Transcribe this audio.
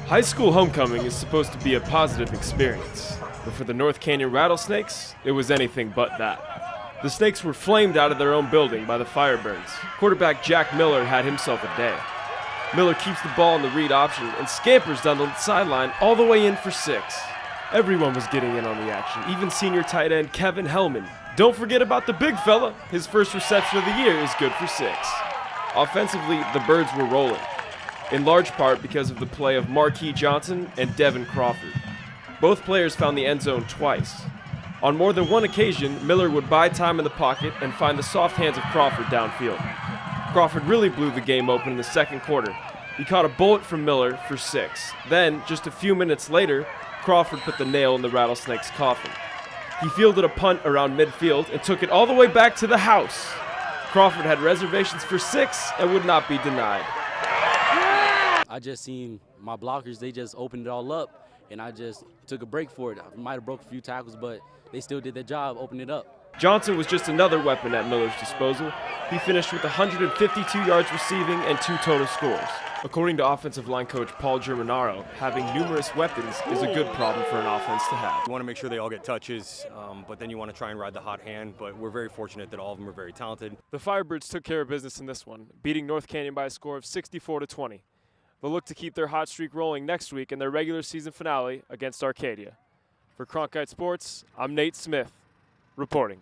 High school homecoming is supposed to be a positive experience, but for the North Canyon Rattlesnakes, it was anything but that. The Snakes were flamed out of their own building by the Firebirds. Quarterback Jack Miller had himself a day. Miller keeps the ball in the read option and scampers down the sideline all the way in for 6. Everyone was getting in on the action, even senior tight end Kevin Hellman. Don't forget about the big fella. His first reception of the year is good for 6. Offensively, the Birds were rolling, in large part because of the play of Marqui Johnson and Devin Crawford. Both players found the end zone twice. On more than one occasion, Miller would buy time in the pocket and find the soft hands of Crawford downfield. Crawford really blew the game open in the second quarter. He caught a bullet from Miller for 6. Then, just a few minutes later, Crawford put the nail in the Rattlesnakes' coffin. He fielded a punt around midfield and took it all the way back to the house. Crawford had reservations for 6 and would not be denied. I just seen my blockers, they just opened it all up, and I just took a break for it. I might have broke a few tackles, but they still did their job, opening it up. Johnson was just another weapon at Miller's disposal. He finished with 152 yards receiving and 2 total scores. According to offensive line coach Paul Germanaro, having numerous weapons is a good problem for an offense to have. You want to make sure they all get touches, but then you want to try and ride the hot hand, but we're very fortunate that all of them are very talented. The Firebirds took care of business in this one, beating North Canyon by a score of 64-20. They'll look to keep their hot streak rolling next week in their regular season finale against Arcadia. For Cronkite Sports, I'm Nate Smith, reporting.